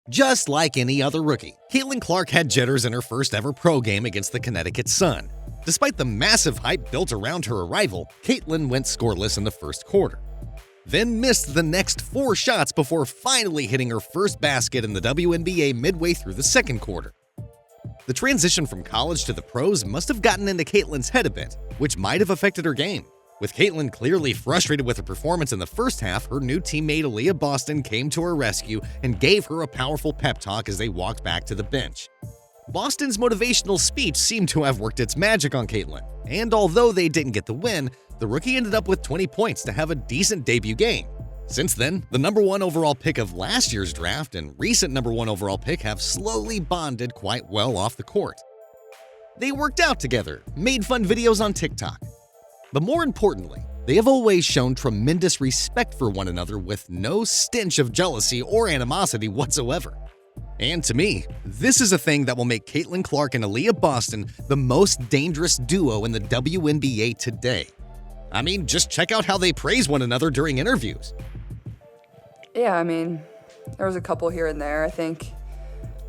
Just like any other rookie, Caitlin Clark had jitters in her first ever pro game against the Connecticut Sun. Despite the massive hype built around her arrival, Caitlin went scoreless in the first quarter, then missed the next 4 shots before finally hitting her first basket in the WNBA midway through the second quarter. The transition from college to the pros must have gotten into Caitlin's head a bit, which might have affected her game. With Caitlin clearly frustrated with her performance in the first half, her new teammate Aliyah Boston came to her rescue and gave her a powerful pep talk as they walked back to the bench. Boston's motivational speech seemed to have worked its magic on Caitlin, and although they didn't get the win, the rookie ended up with 20 points to have a decent debut game. Since then, the number 1 overall pick of last year's draft and recent number 1 overall pick have slowly bonded quite well off the court. They worked out together, made fun videos on TikTok. But more importantly, they have always shown tremendous respect for one another with no stench of jealousy or animosity whatsoever. And to me, this is a thing that will make Caitlin Clark and Aliyah Boston the most dangerous duo in the WNBA today. I mean, just check out how they praise one another during interviews. Yeah, I mean, there was a couple here and there. I think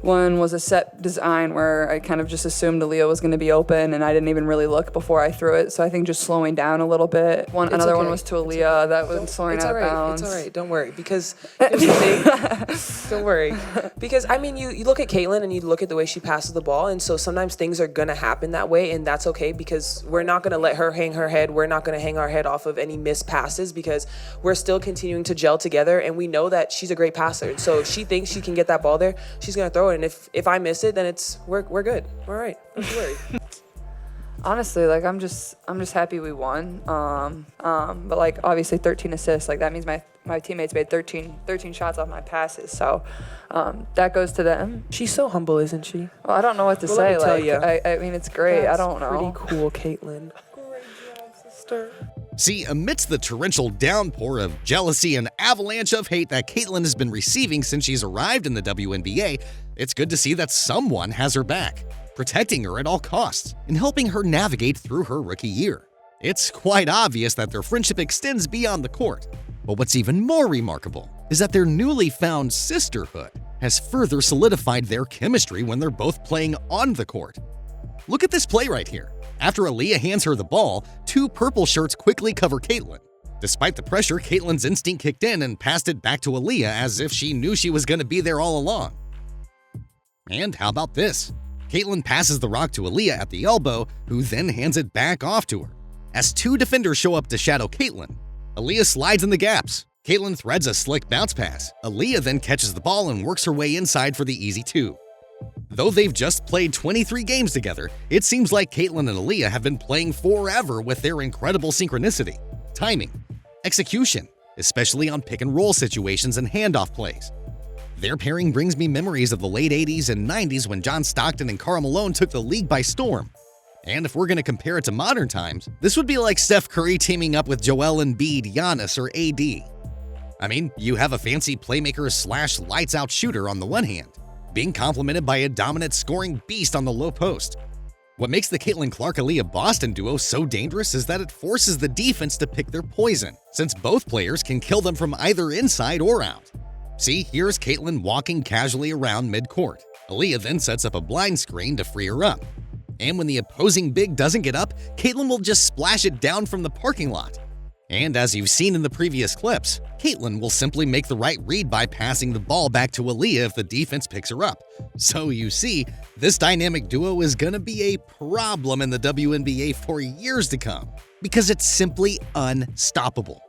one was a set design where I kind of just assumed Aliyah was going to be open, and I didn't even really look before I threw it. So I think just slowing down a little bit. Another one was to Aliyah that was slowing out of bounds. It's all right. Don't worry. Because here's the thing. Don't worry. Because, I mean, you look at Caitlin and you look at the way she passes the ball, and so sometimes things are going to happen that way, and that's okay because we're not going to let her hang her head. We're not going to hang our head off of any missed passes because we're still continuing to gel together, and we know that she's a great passer. So if she thinks she can get that ball there, she's going to throw it. And if I miss it, then we're good. We're all right. Don't you worry. Honestly, like I'm just happy we won. But like obviously 13 assists, like that means my teammates made 13 shots off my passes. So that goes to them. She's so humble, isn't she? Well, I don't know what to say. Let me tell Like I mean, it's great. That's I don't know. Pretty cool, Caitlin. Great job, sister. See, amidst the torrential downpour of jealousy and avalanche of hate that Caitlin has been receiving since she's arrived in the WNBA, it's good to see that someone has her back, protecting her at all costs and helping her navigate through her rookie year. It's quite obvious that their friendship extends beyond the court. But what's even more remarkable is that their newly found sisterhood has further solidified their chemistry when they're both playing on the court. Look at this play right here. After Aliyah hands her the ball, 2 purple shirts quickly cover Caitlin. Despite the pressure, Caitlin's instinct kicked in and passed it back to Aliyah as if she knew she was going to be there all along. And how about this? Caitlin passes the rock to Aliyah at the elbow, who then hands it back off to her. As 2 defenders show up to shadow Caitlin, Aliyah slides in the gaps. Caitlin threads a slick bounce pass. Aliyah then catches the ball and works her way inside for the easy 2. Though they've just played 23 games together, it seems like Caitlin and Aliyah have been playing forever with their incredible synchronicity, timing, execution, especially on pick-and-roll situations and handoff plays. Their pairing brings me memories of the late 80s and 90s when John Stockton and Karl Malone took the league by storm. And if we're going to compare it to modern times, this would be like Steph Curry teaming up with Joel Embiid, Giannis, or AD. I mean, you have a fancy playmaker / lights-out shooter on the one hand, being complemented by a dominant scoring beast on the low post. What makes the Caitlin Clark-Aliyah Boston duo so dangerous is that it forces the defense to pick their poison, since both players can kill them from either inside or out. See, here's Caitlin walking casually around mid-court. Aliyah then sets up a blind screen to free her up. And when the opposing big doesn't get up, Caitlin will just splash it down from the parking lot. And as you've seen in the previous clips, Caitlin will simply make the right read by passing the ball back to Aliyah if the defense picks her up. So you see, this dynamic duo is gonna be a problem in the WNBA for years to come, because it's simply unstoppable.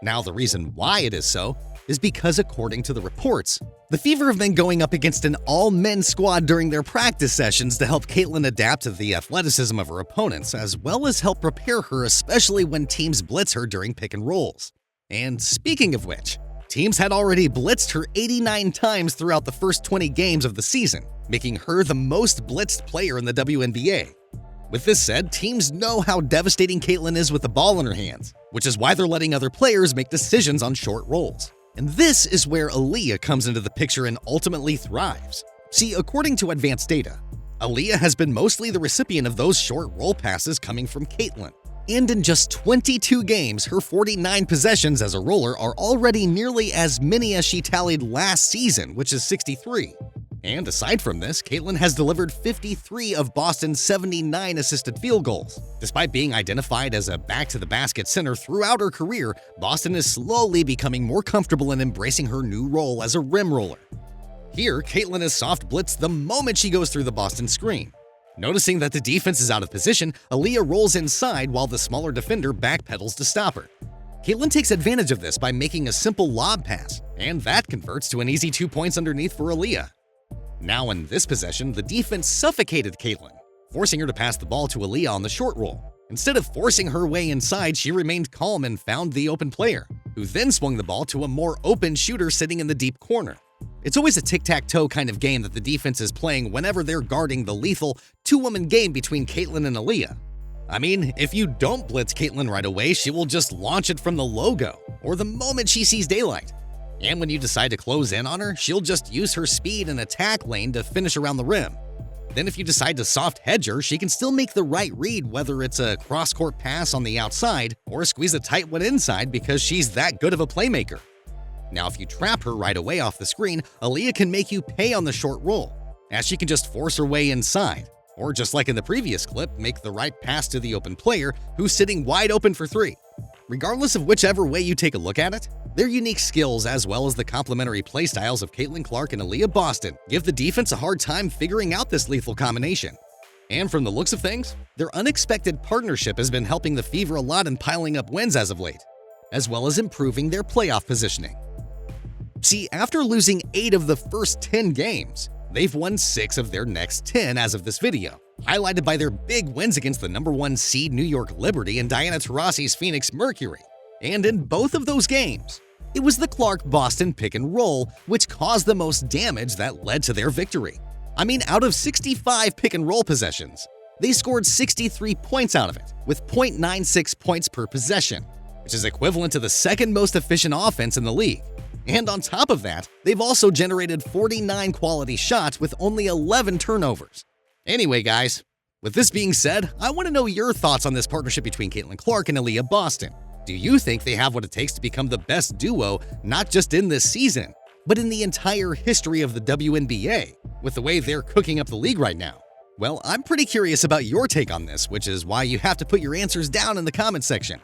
Now, the reason why it is so is because, according to the reports, the Fever have been going up against an all-men squad during their practice sessions to help Caitlin adapt to the athleticism of her opponents, as well as help prepare her, especially when teams blitz her during pick and rolls. And speaking of which, teams had already blitzed her 89 times throughout the first 20 games of the season, making her the most blitzed player in the WNBA. With this said, teams know how devastating Caitlin is with the ball in her hands, which is why they're letting other players make decisions on short rolls. And this is where Aliyah comes into the picture and ultimately thrives. See, according to advanced data, Aliyah has been mostly the recipient of those short roll passes coming from Caitlin. And in just 22 games, her 49 possessions as a roller are already nearly as many as she tallied last season, which is 63. And aside from this, Caitlin has delivered 53 of Boston's 79 assisted field goals. Despite being identified as a back-to-the-basket center throughout her career, Boston is slowly becoming more comfortable in embracing her new role as a rim roller. Here, Caitlin is soft blitzed the moment she goes through the Boston screen. Noticing that the defense is out of position, Aliyah rolls inside while the smaller defender backpedals to stop her. Caitlin takes advantage of this by making a simple lob pass, and that converts to an easy 2 points underneath for Aliyah. Now in this possession, the defense suffocated Caitlin, forcing her to pass the ball to Aliyah on the short roll. Instead of forcing her way inside, she remained calm and found the open player, who then swung the ball to a more open shooter sitting in the deep corner. It's always a tic-tac-toe kind of game that the defense is playing whenever they're guarding the lethal two-woman game between Caitlin and Aliyah. I mean, if you don't blitz Caitlin right away, she will just launch it from the logo, or the moment she sees daylight. And when you decide to close in on her, she'll just use her speed and attack lane to finish around the rim. Then if you decide to soft hedge her, she can still make the right read, whether it's a cross-court pass on the outside or squeeze a tight one inside, because she's that good of a playmaker. Now if you trap her right away off the screen, Aliyah can make you pay on the short roll, as she can just force her way inside, or just like in the previous clip, make the right pass to the open player who's sitting wide open for three. Regardless of whichever way you take a look at it, their unique skills as well as the complementary playstyles of Caitlin Clark and Aliyah Boston give the defense a hard time figuring out this lethal combination. And from the looks of things, their unexpected partnership has been helping the Fever a lot in piling up wins as of late, as well as improving their playoff positioning. See, after losing 8 of the first 10 games, they've won 6 of their next 10 as of this video, highlighted by their big wins against the #1 seed New York Liberty and Diana Taurasi's Phoenix Mercury. And in both of those games, it was the Clark-Boston pick and roll which caused the most damage that led to their victory. I mean, out of 65 pick and roll possessions, they scored 63 points out of it, with .96 points per possession, which is equivalent to the second most efficient offense in the league. And on top of that, they've also generated 49 quality shots with only 11 turnovers. Anyway, guys, with this being said, I want to know your thoughts on this partnership between Caitlin Clark and Aliyah Boston. Do you think they have what it takes to become the best duo, not just in this season, but in the entire history of the WNBA, with the way they're cooking up the league right now? Well, I'm pretty curious about your take on this, which is why you have to put your answers down in the comment section.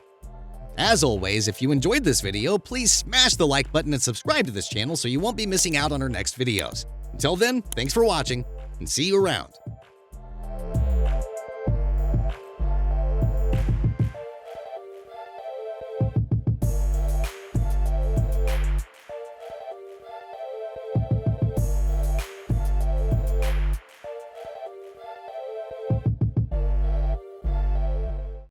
As always, if you enjoyed this video, please smash the like button and subscribe to this channel so you won't be missing out on our next videos. Until then, thanks for watching, and see you around.